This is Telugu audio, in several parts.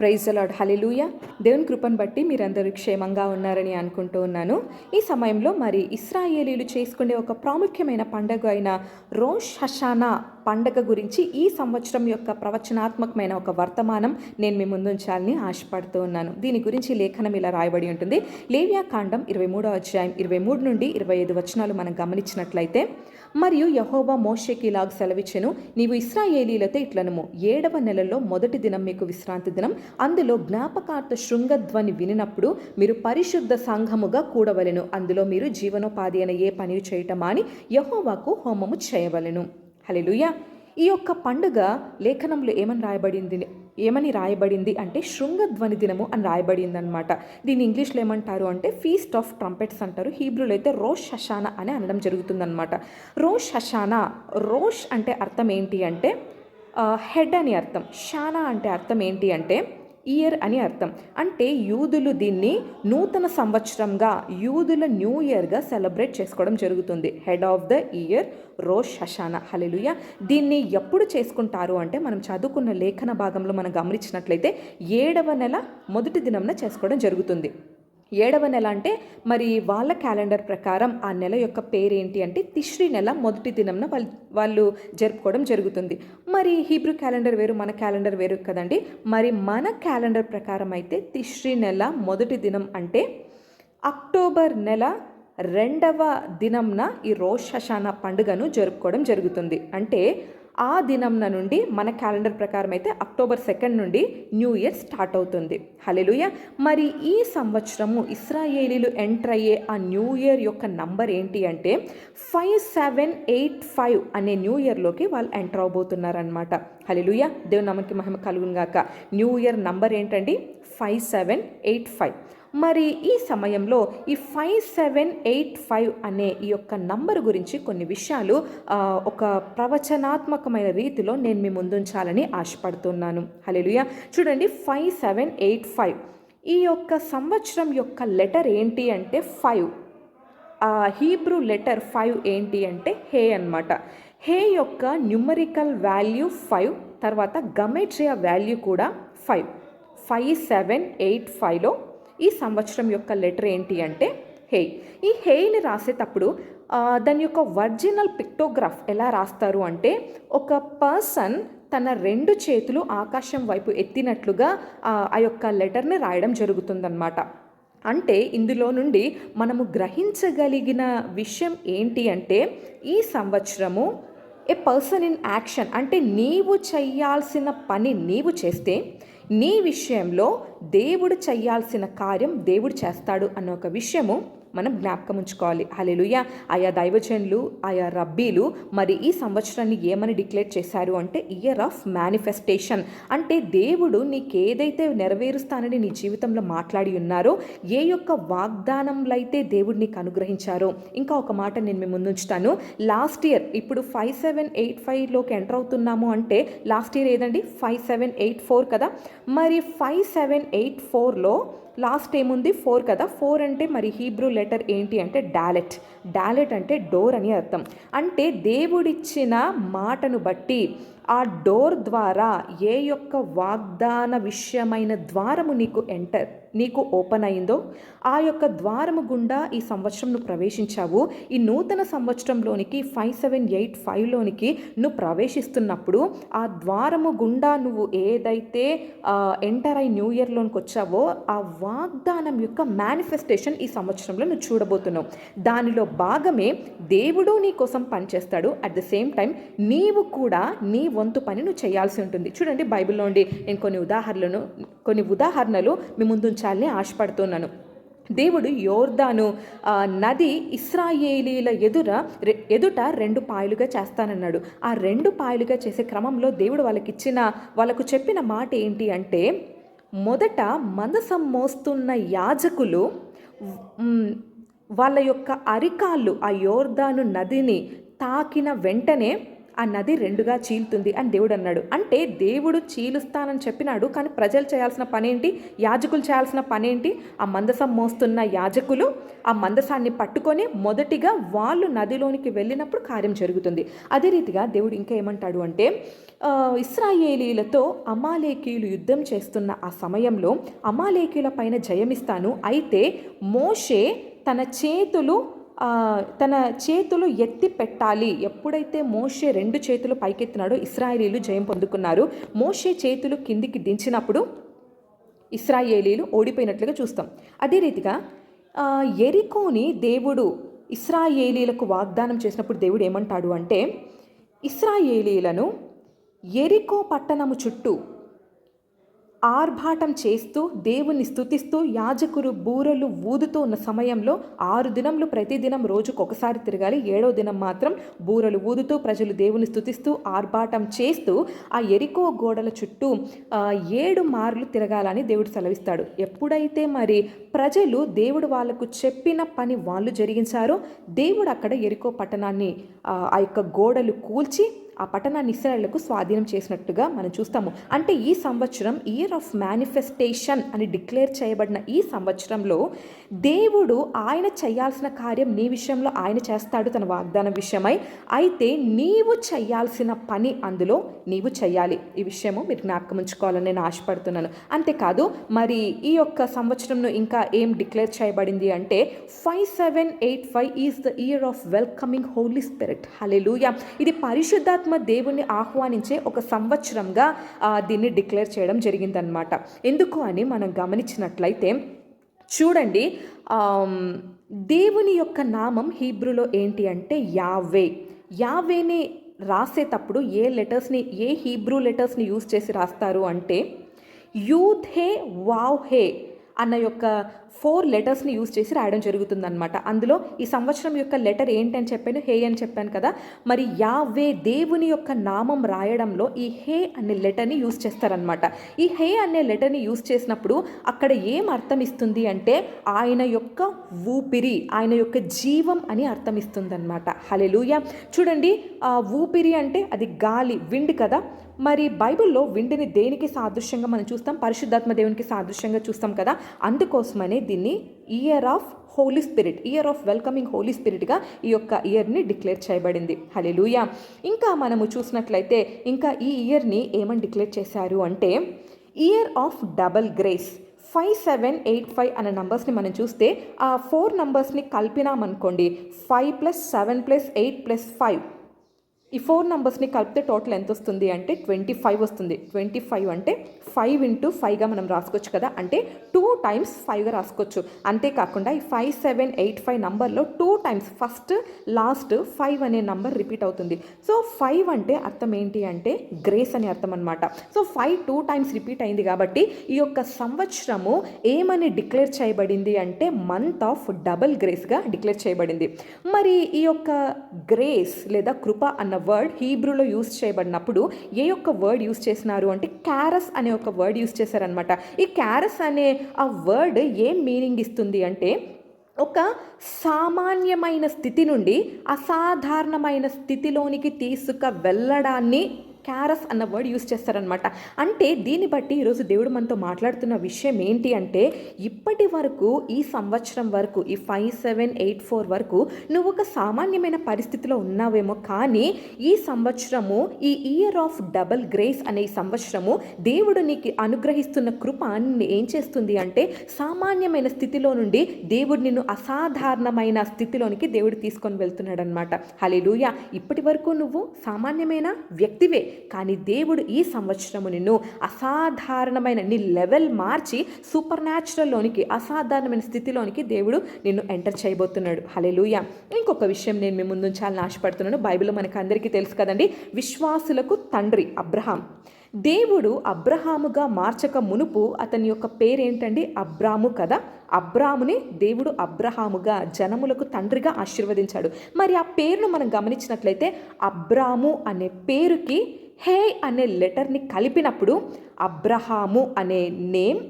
Praise the lord. హల్లెలూయా. దేవుని కృపను బట్టి మీరందరూ క్షేమంగా ఉన్నారని అనుకుంటూ ఉన్నాను. ఈ సమయంలో మరి ఇశ్రాయేలీలు చేసుకునే ఒక ప్రాముఖ్యమైన పండుగ అయిన రోష్ హషానా పండగ గురించి ఈ సంవత్సరం యొక్క ప్రవచనాత్మకమైన ఒక వర్తమానం నేను మీ ముందుంచాలని ఆశపడుతూ ఉన్నాను. దీని గురించి లేఖనం ఇలా రాయబడి ఉంటుంది. లేవ్యాకాండం 23వ అధ్యాయం 23 నుండి 25 వచనాలు మనం గమనించినట్లయితే, మరియు యెహోవా మోషేకి ఇలాగ సెలవిచ్చెను, నీవు ఇశ్రాయేలీలతో ఇట్లనుము, 7వ నెలలో మొదటి దినం మీకు విశ్రాంతి దినం, అందులో జ్ఞాపకార్థ శృంగధ్వని వినినప్పుడు మీరు పరిశుద్ధ సంఘముగా కూడవలెను, అందులో మీరు జీవనోపాధి అయిన ఏ పని చేయటమా అని యెహోవాకు హోమము చేయవలెను. హల్లెలూయా. ఈ యొక్క పండుగ లేఖనంలో ఏమని రాయబడింది అంటే శృంగధ్వని దినము అని రాయబడింది అనమాట. దీన్ని ఇంగ్లీష్లో ఏమంటారు అంటే ఫీస్ట్ ఆఫ్ ట్రంపెట్స్ అంటారు. హీబ్రూలో అయితే రోష్ హషానా అని అనడం జరుగుతుందన్నమాట. రోష్ హషానా, రోష్ అంటే అర్థం ఏంటి అంటే హెడ్ అని అర్థం, షానా అంటే అర్థం ఏంటి అంటే ఇయర్ అని అర్థం. అంటే యూదులు దీన్ని నూతన సంవత్సరంగా, యూదుల న్యూ ఇయర్గా సెలబ్రేట్ చేసుకోవడం జరుగుతుంది. Head of the year Rosh Hashanah. Hallelujah. దీన్ని ఎప్పుడు చేసుకుంటారు అంటే మనం చదువుకున్న లేఖన భాగంలో మనం గమనించినట్లయితే 7వ నెల మొదటి దినంన చేసుకోవడం జరుగుతుంది. 7వ నెల అంటే మరి వాళ్ళ క్యాలెండర్ ప్రకారం ఆ నెల యొక్క పేరేంటి అంటే తిష్రీ నెల మొదటి దినంన వాళ్ళు జరుపుకోవడం జరుగుతుంది. మరి హీబ్రూ క్యాలెండర్ వేరు, మన క్యాలెండర్ వేరు కదండి. మరి మన క్యాలెండర్ ప్రకారం అయితే తిష్రీ నెల మొదటి దినం అంటే అక్టోబర్ నెల 2వ దినంన ఈ రోష్ హషానా పండుగను జరుపుకోవడం జరుగుతుంది. అంటే ఆ దినంన నుండి మన క్యాలెండర్ ప్రకారం అయితే అక్టోబర్ 2 నుండి న్యూ ఇయర్ స్టార్ట్ అవుతుంది. హల్లెలూయా. మరి ఈ సంవత్సరము ఇశ్రాయేలీలు ఎంటర్ అయ్యే ఆ న్యూ ఇయర్ యొక్క నంబర్ ఏంటి అంటే 5785 అనే న్యూ ఇయర్లోకి వాళ్ళు ఎంటర్ అవబోతున్నారనమాట. హల్లెలూయా. దేవుని నామమునకి మహిమ కలుగును గాక. న్యూ ఇయర్ నంబర్ ఏంటండి? 5785. మరి ఈ సమయంలో ఈ 5785 అనే ఈ యొక్క నంబర్ గురించి కొన్ని విషయాలు ఒక ప్రవచనాత్మకమైన రీతిలో నేను మీ ముందుంచాలని ఆశపడుతున్నాను. హల్లెలూయా. చూడండి, 5785 ఈ యొక్క సంవత్సరం యొక్క లెటర్ ఏంటి అంటే 5. హీబ్రూ లెటర్ 5 ఏంటి అంటే హే అన్నమాట. హే యొక్క న్యూమరికల్ వాల్యూ 5, తర్వాత గమెట్రియా వాల్యూ కూడా 5. 5785లో ఈ సంవత్సరం యొక్క లెటర్ ఏంటి అంటే హే. ఈ హేని రాసేటప్పుడు దాని యొక్క ఒరిజినల్ పిక్టోగ్రాఫ్ ఎలా రాస్తారు అంటే ఒక పర్సన్ తన 2 చేతులు ఆకాశం వైపు ఎత్తినట్లుగా ఆ యొక్క లెటర్ని రాయడం జరుగుతుందన్నమాట. అంటే ఇందులో నుండి మనము గ్రహించగలిగిన విషయం ఏంటి అంటే ఈ సంవత్సరము ఏ పర్సన్ ఇన్ యాక్షన్, అంటే నీవు చేయాల్సిన పని నీవు చేస్తే నీ విషయంలో దేవుడు చేయాల్సిన కార్యం దేవుడు చేస్తాడు అన్న ఒక విషయము మనం జ్ఞాపకం ఉంచుకోవాలి. హల్లెలూయా. ఆయా దైవజనులు, ఆయా రబ్బీలు మరి ఈ సంవత్సరాన్ని ఏమని డిక్లేర్ చేశారు అంటే ఇయర్ ఆఫ్ మేనిఫెస్టేషన్. అంటే దేవుడు నీకేదైతే నెరవేరుస్తానని నీ జీవితంలో మాట్లాడి ఉన్నారో, ఏ యొక్క వాగ్దానంలో అయితే దేవుడు నీకు అనుగ్రహించారో. ఇంకా ఒక మాట నేను మీ ముందుంచుతాను. లాస్ట్ ఇయర్, ఇప్పుడు 5785లోకి ఎంటర్ అవుతున్నాము అంటే లాస్ట్ ఇయర్ ఏదండి? 5784 కదా. మరి 5784లో లాస్ట్ ఏముంది? 4 కదా. 4 అంటే మరి హీబ్రూ లెటర్ ఏంటి అంటే డాలెట్. డాలెట్ అంటే డోర్ అని అర్థం. అంటే దేవుడిచ్చిన మాటను బట్టి ఆ డోర్ ద్వారా ఏ యొక్క వాగ్దాన విషయమైన ద్వారము నీకు ఓపెన్ అయిందో ఆ యొక్క ద్వారము గుండా ఈ సంవత్సరం నువ్వు ప్రవేశించావు. ఈ నూతన సంవత్సరంలోనికి 5785లోనికి నువ్వు ప్రవేశిస్తున్నప్పుడు ఆ ద్వారము గుండా నువ్వు ఏదైతే ఎంటర్ అయి న్యూ ఇయర్లోనికి వచ్చావో ఆ వాగ్దానం యొక్క మేనిఫెస్టేషన్ ఈ సంవత్సరంలో నువ్వు చూడబోతున్నావు. దానిలో భాగమే దేవుడు నీ కోసం పనిచేస్తాడు. అట్ ద సేమ్ టైం నీవు కూడా నీ వంతు పని నువ్వు చేయాల్సి ఉంటుంది. చూడండి, బైబిల్లో నుండి నేను కొన్ని ఉదాహరణలు మీ ముందుంచాలని ఆశపడుతున్నాను. దేవుడు యోర్దాను నది ఇశ్రాయేలీల ఎదుట 2 పాయలుగా చేస్తానన్నాడు. ఆ 2 పాయలుగా చేసే క్రమంలో దేవుడు వాళ్ళకు చెప్పిన మాట ఏంటి అంటే, మొదట మందసం మోస్తున్న యాజకులు వాళ్ళ యొక్క అరికాళ్ళు ఆ యోర్దాను నదిని తాకిన వెంటనే ఆ నది 2గా చీలుతుంది అని దేవుడు అన్నాడు. అంటే దేవుడు చీలుస్తానని చెప్పినాడు, కానీ ప్రజలు చేయాల్సిన పనేంటి? యాజకులు చేయాల్సిన పనేంటి? ఆ మందసం మోస్తున్న యాజకులు ఆ మందసాన్ని పట్టుకొని మొదటిగా వాళ్ళు నదిలోనికి వెళ్ళినప్పుడు కార్యం జరుగుతుంది. అదే రీతిగా దేవుడు ఇంకా ఏమంటాడు అంటే ఇశ్రాయేలీలతో అమాలేకీయులు యుద్ధం చేస్తున్న ఆ సమయంలో అమాలేకీయుల పైన జయమిస్తాను, అయితే మోషే తన చేతులు ఎత్తి పెట్టాలి. ఎప్పుడైతే మోషే 2 చేతులు పైకెత్తినాడో ఇశ్రాయేలీలు జయం పొందుకున్నారు. మోషే చేతులు కిందికి దించినప్పుడు ఇశ్రాయేలీలు ఓడిపోయినట్లుగా చూస్తాం. అదే రీతిగా యెరికోని దేవుడు ఇశ్రాయేలీలకు వాగ్దానం చేసినప్పుడు దేవుడు ఏమంటాడు అంటే, ఇశ్రాయేలీలను యెరికో పట్టణము చుట్టూ ఆర్భాటం చేస్తూ దేవుని స్తుతిస్తూ యాజకులు బూరలు ఊదుతూ ఉన్న సమయంలో 6 దినములు ప్రతిదినం రోజుకు ఒకసారి తిరగాలి. 7వ దినం మాత్రం బూరలు ఊదుతూ ప్రజలు దేవుని స్తుతిస్తూ ఆర్భాటం చేస్తూ ఆ యెరికో గోడల చుట్టూ 7 మార్లు తిరగాలని దేవుడు సెలవిస్తాడు. ఎప్పుడైతే మరి ప్రజలు దేవుడు వాళ్ళకు చెప్పిన పని వాళ్ళు జరిగించారో దేవుడు అక్కడ యెరికో పట్టణాన్ని ఆ యొక్క గోడలు కూల్చి ఆ పట్టణాన్ని ఇశ్రాయేలుకు స్వాధీనం చేసినట్టుగా మనం చూస్తాము. అంటే ఈ సంవత్సరం ఇయర్ ఆఫ్ మేనిఫెస్టేషన్ అని డిక్లేర్ చేయబడిన ఈ సంవత్సరంలో దేవుడు ఆయన చేయాల్సిన కార్యం నీ విషయంలో ఆయన చేస్తాడు తన వాగ్దానం విషయమై. అయితే నీవు చేయాల్సిన పని అందులో నీవు చేయాలి. ఈ విషయము మీరు జ్ఞాపకం ఉంచుకోవాలని నేను ఆశపడుతున్నాను. అంతేకాదు మరి ఈ యొక్క సంవత్సరంలో ఇంకా ఏం డిక్లేర్ చేయబడింది అంటే 5785 is the year of welcoming Holi Spirit. Hallelujah. ఇది పరిశుద్ధాత్మ దేవుణ్ణి ఆహ్వానించే ఒక సంవత్సరంగా దీన్ని డిక్లేర్ చేయడం జరిగిందనమాట. ఎందుకు అని మనం గమనించినట్లయితే చూడండి, దేవుని యొక్క నామం హీబ్రూలో ఏంటి అంటే యావే. యావేని రాసేటప్పుడు ఏ హీబ్రూ లెటర్స్ని యూజ్ చేసి రాస్తారు అంటే యూద్ హే వావ్ హే అన్న యొక్క 4 లెటర్స్ని యూజ్ చేసి రాయడం జరుగుతుందన్నమాట. అందులో ఈ సంవత్సరం యొక్క లెటర్ ఏంటి అని చెప్పాను, హే అని చెప్పాను కదా. మరి యావే దేవుని యొక్క నామం రాయడంలో ఈ హే అనే లెటర్ని యూజ్ చేస్తారనమాట. ఈ హే అనే లెటర్ని యూజ్ చేసినప్పుడు అక్కడ ఏం అర్థం ఇస్తుంది అంటే ఆయన యొక్క ఊపిరి, ఆయన యొక్క జీవం అని అర్థం ఇస్తుంది అనమాట. హల్లెలూయా. చూడండి, ఊపిరి అంటే అది గాలి, విండ్ కదా. మరి బైబిల్లో విండ్ని దేనికి సాదృశ్యంగా మనం చూస్తాం? పరిశుద్ధాత్మ దేవునికి సాదృశ్యంగా చూస్తాం కదా. అందుకోసమనే దీన్ని year of Holy Spirit, year of welcoming Holy స్పిరిట్గా ఈ యొక్క ఇయర్ని డిక్లేర్ చేయబడింది. హల్లెలూయా. ఇంకా మనము చూసినట్లయితే ఇంకా ఈ ఇయర్ని ఏమని డిక్లేర్ చేశారు అంటే ఇయర్ ఆఫ్ డబల్ గ్రేస్. 5785 అనే నంబర్స్ని మనం చూస్తే ఆ 4 నంబర్స్ని కలిపినామనుకోండి, 5 + 7 + 8 + 5, ఈ 4 నంబర్స్ని కలిపితే టోటల్ ఎంత వస్తుంది అంటే 25 వస్తుంది. 25 అంటే 5 × 5గా మనం రాసుకోవచ్చు కదా, అంటే 2 times 5గా రాసుకోవచ్చు. అంతేకాకుండా ఈ 5785 నంబర్లో 2 times ఫస్ట్ లాస్ట్ 5 అనే నంబర్ రిపీట్ అవుతుంది. సో 5 అంటే అర్థం ఏంటి అంటే గ్రేస్ అని అర్థం అనమాట. సో 5 2 times రిపీట్ అయింది కాబట్టి ఈ యొక్క సంవత్సరము ఏమని డిక్లేర్ చేయబడింది అంటే మంత్ ఆఫ్ డబుల్ గ్రేస్గా డిక్లేర్ చేయబడింది. మరి ఈ యొక్క గ్రేస్ లేదా కృప అన్న వర్డ్ హీబ్రూలో యూజ్ చేయబడినప్పుడు ఏ యొక్క వర్డ్ యూజ్ చేసినారు అంటే క్యారస్ అనే ఒక వర్డ్ యూజ్ చేశారనమాట. ఈ క్యారస్ అనే ఆ వర్డ్ ఏం మీనింగ్ ఇస్తుంది అంటే ఒక సామాన్యమైన స్థితి నుండి అసాధారణమైన స్థితిలోనికి వెళ్ళడాన్ని క్యారస్ అన్న వర్డ్ యూజ్ చేస్తారనమాట. అంటే దీన్ని బట్టి ఈరోజు దేవుడు మనతో మాట్లాడుతున్న విషయం ఏంటి అంటే ఇప్పటి వరకు ఈ సంవత్సరం వరకు ఈ 5784 వరకు నువ్వు ఒక సామాన్యమైన పరిస్థితిలో ఉన్నావేమో, కానీ ఈ సంవత్సరము ఈ ఇయర్ ఆఫ్ డబుల్ గ్రేస్ అనే ఈ సంవత్సరము దేవుడు నీకు అనుగ్రహిస్తున్న కృప ఏం చేస్తుంది అంటే సామాన్యమైన స్థితిలో నుండి దేవుడు నిన్ను అసాధారణమైన స్థితిలోనికి దేవుడు తీసుకొని వెళ్తున్నాడు అనమాట. హల్లెలూయా. ఇప్పటి వరకు నువ్వు సామాన్యమైన వ్యక్తివే, కానీ దేవుడు ఈ సంవత్సరము నిన్ను అసాధారణమైన నీ లెవెల్ మార్చి సూపర్ న్యాచురల్లోనికి, అసాధారణమైన స్థితిలోనికి దేవుడు నిన్ను ఎంటర్ చేయబోతున్నాడు. హల్లెలూయా. ఇంకొక విషయం నేను మీ ముందు ఉంచాలని ఆశపడుతున్నాను. బైబిల్లో మనకు అందరికీ తెలుసు కదండి, విశ్వాసులకు తండ్రి అబ్రహాం. దేవుడు అబ్రహాముగా మార్చక మునుపు అతని యొక్క పేరేంటండి? అబ్రాము కదా. అబ్రాముని దేవుడు అబ్రహాముగా జనములకు తండ్రిగా ఆశీర్వదించాడు. మరి ఆ పేరును మనం గమనించినట్లయితే అబ్రాము అనే పేరుకి హే అనే లెటర్ని కలిపినప్పుడు అబ్రహాము అనే నేమ్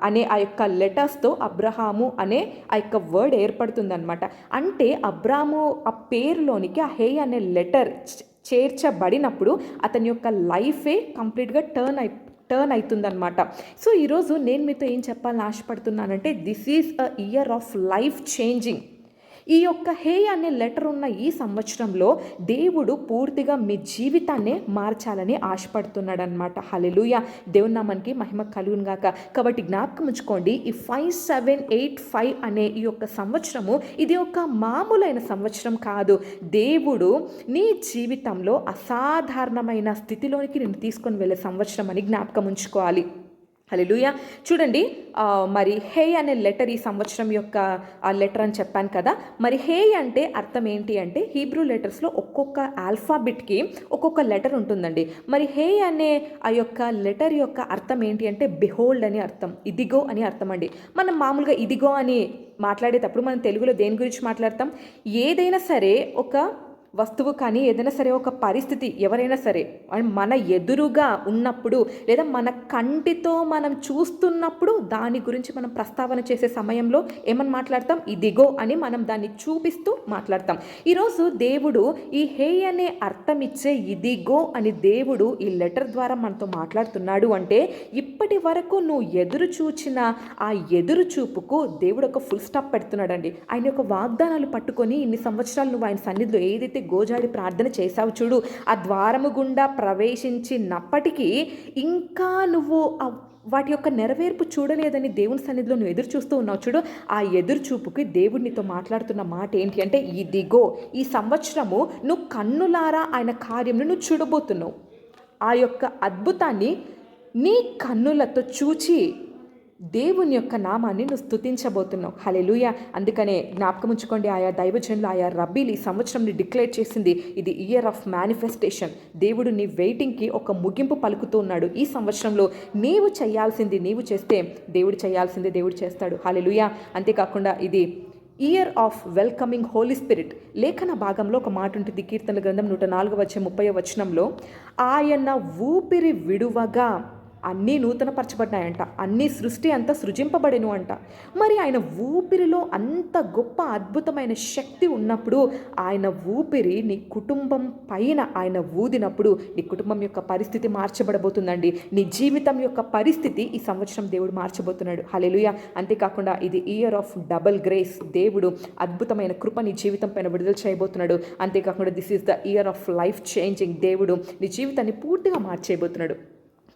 అనే ఆ యొక్క లెటర్స్తో అబ్రహాము అనే ఆ యొక్క వర్డ్ ఏర్పడుతుందన్నమాట. అంటే అబ్రాము ఆ పేరులోనికి ఆ హే అనే లెటర్ చేర్చబడినప్పుడు అతని యొక్క లైఫే కంప్లీట్గా టర్న్ అవుతుందన్నమాట. సో ఈరోజు నేను మీతో ఏం చెప్పాలని ఆశపడుతున్నానంటే this is a year of life changing. ఈ యొక్క హే అనే లెటర్ ఉన్న ఈ సంవత్సరంలో దేవుడు పూర్తిగా మీ జీవితాన్నే మార్చాలని ఆశపడుతున్నాడు అనమాట. హల్లెలూయా, దేవుని నామానికి మహిమ కలుగును గాక. కాబట్టి జ్ఞాపకం ఉంచుకోండి, ఈ 5785 అనే ఈ యొక్క సంవత్సరము ఇది ఒక మామూలైన సంవత్సరం కాదు. దేవుడు నీ జీవితంలో అసాధారణమైన స్థితిలోనికి నిన్ను తీసుకొని వెళ్ళే సంవత్సరం అని జ్ఞాపకం ఉంచుకోవాలి. హల్లెలూయా. చూడండి, మరి హే అనే లెటర్ ఈ సంవత్సరం యొక్క లెటర్ అని చెప్పాను కదా. మరి హే అంటే అర్థం ఏంటి అంటే, హీబ్రూ లెటర్స్లో ఒక్కొక్క ఆల్ఫాబెట్కి ఒక్కొక్క లెటర్ ఉంటుందండి. మరి హే అనే ఆ యొక్క లెటర్ యొక్క అర్థం ఏంటి అంటే బిహోల్డ్ అని అర్థం, ఇదిగో అని అర్థం అండి. మనం మామూలుగా ఇదిగో అని మాట్లాడేటప్పుడు మనం తెలుగులో దేని గురించి మాట్లాడతాం? ఏదైనా సరే ఒక వస్తువు కానీ, ఏదైనా సరే ఒక పరిస్థితి, ఎవరైనా సరే మన ఎదురుగా ఉన్నప్పుడు లేదా మన కంటితో మనం చూస్తున్నప్పుడు దాని గురించి మనం ప్రస్తావన చేసే సమయంలో ఏమని మాట్లాడతాం? ఇదిగో అని మనం దాన్ని చూపిస్తూ మాట్లాడతాం. ఈరోజు దేవుడు ఈ హే అనే అర్థం ఇచ్చే ఇదిగో అని దేవుడు ఈ లెటర్ ద్వారా మనతో మాట్లాడుతున్నాడు అంటే, ఇప్పటి వరకు నువ్వు ఎదురు చూచిన ఆ ఎదురు చూపుకు దేవుడు ఒక ఫుల్ స్టాప్ పెడుతున్నాడండి. ఆయన యొక్క వాగ్దానాలు పట్టుకొని ఇన్ని సంవత్సరాలు నువ్వు ఆయన సన్నిధిలో ఏదైతే గోజాడి ప్రార్థన చేసావు చూడు, ఆ ద్వారము గుండా ప్రవేశించినప్పటికీ ఇంకా నువ్వు వాటి యొక్క నెరవేర్పు చూడలేదని దేవుని సన్నిధిలో నువ్వు ఎదురు చూస్తూ ఉన్నావు చూడు. ఆ ఎదురు చూపుకి దేవుడు నీతో మాట్లాడుతున్న మాట ఏంటి అంటే, ఇదిగో ఈ సంవత్సరము నువ్వు కన్నులారా ఆయన కార్యంను నువ్వు చూడబోతున్నావు. ఆ యొక్క అద్భుతాన్ని నీ కన్నులతో చూచి దేవుని యొక్క నామాన్ని నువ్వు స్తుతించబోతున్నావు. హల్లెలూయా. అందుకనే జ్ఞాపకం ఉంచుకోండి, ఆయా దైవజనులు, ఆయా రబ్బీలు ఈ సంవత్సరంని డిక్లేర్ చేసింది, ఇది ఇయర్ ఆఫ్ మేనిఫెస్టేషన్. దేవుడు నీ వెయిటింగ్కి ఒక ముగింపు పలుకుతూ ఉన్నాడు. ఈ సంవత్సరంలో నీవు చేయాల్సింది నీవు చేస్తే దేవుడు చేయాల్సింది దేవుడు చేస్తాడు. హల్లెలూయా. అంతేకాకుండా ఇది year of welcoming Holi spirit. లేఖన భాగంలో ఒక మాట ఉంటుంది, కీర్తన గ్రంథం 104 వచనంలో, ఆయన ఊపిరి విడువగా అన్నీ నూతనపరచబడ్డాయంట, అన్నీ సృష్టి అంతా సృజింపబడెను అంట. మరి ఆయన ఊపిరిలో అంత గొప్ప అద్భుతమైన శక్తి ఉన్నప్పుడు, ఆయన ఊపిరి నీ కుటుంబం పైన ఆయన ఊదినప్పుడు నీ కుటుంబం యొక్క పరిస్థితి మార్చబడబోతుందండి. నీ జీవితం యొక్క పరిస్థితి ఈ సంవత్సరం దేవుడు మార్చబోతున్నాడు. హల్లెలూయా. అంతేకాకుండా ఇది ఇయర్ ఆఫ్ డబుల్ గ్రేస్. దేవుడు అద్భుతమైన కృప నీ జీవితం పైన విడుదల చేయబోతున్నాడు. అంతేకాకుండా this is the year of life changing. దేవుడు నీ జీవితాన్ని పూర్తిగా మార్చేయబోతున్నాడు.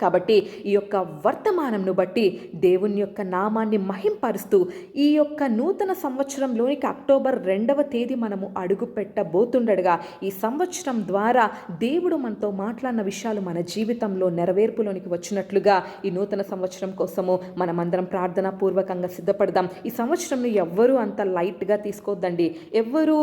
కాబట్టి ఈ యొక్క వర్తమానంను బట్టి దేవుని యొక్క నామాన్ని మహింపరుస్తూ ఈ యొక్క నూతన సంవత్సరంలోనికి అక్టోబర్ 2వ తేదీ మనము అడుగు పెట్టబోతుండగా, ఈ సంవత్సరం ద్వారా దేవుడు మనతో మాట్లాడిన విషయాలు మన జీవితంలో నెరవేర్పులోనికి వచ్చినట్లుగా ఈ నూతన సంవత్సరం కోసము మనమందరం ప్రార్థనా పూర్వకంగా సిద్ధపడదాం. ఈ సంవత్సరంను ఎవ్వరూ అంత లైట్గా తీసుకోవద్దండి. ఎవ్వరూ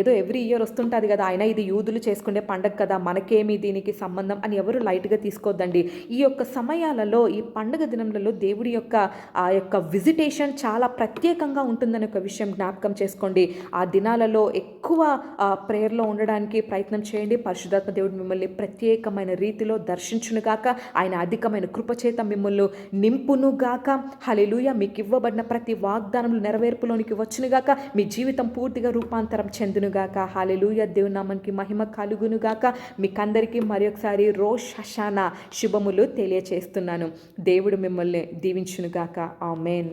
ఏదో ఎవ్రీ ఇయర్ వస్తుంటుంది కదా, అయినా ఇది యూదులు చేసుకునే పండగ కదా, మనకేమి దీనికి సంబంధం అని ఎవరు లైట్గా తీసుకోవద్దండి. ఈ యొక్క సమయాలలో, ఈ పండుగ దినములలో దేవుడి యొక్క ఆ యొక్క విజిటేషన్ చాలా ప్రత్యేకంగా ఉంటుందని ఒక విషయం జ్ఞాపకం చేసుకోండి. ఆ దినాలలో ఎక్కువ ప్రేయర్లో ఉండడానికి ప్రయత్నం చేయండి. పరిశుద్ధాత్మ దేవుడు మిమ్మల్ని ప్రత్యేకమైన రీతిలో దర్శించునుగాక. ఆయన అధికమైన కృపచేత మిమ్మల్ని నింపునుగాక. హల్లెలూయా. మీకు ఇవ్వబడిన ప్రతి వాగ్దానములు నెరవేర్పులోనికి వచ్చునుగాక. మీ జీవితం పూర్తిగా రూపాంతరం చెందునుగాక. హల్లెలూయా. దేవుని నామానికి మహిమ కలుగునుగాక. మీకందరికీ మరొకసారి రోష్ హషానా శుభములు తెలియచేస్తున్నాను. దేవుడు మిమ్మల్ని దీవించునుగాక. ఆమేన్.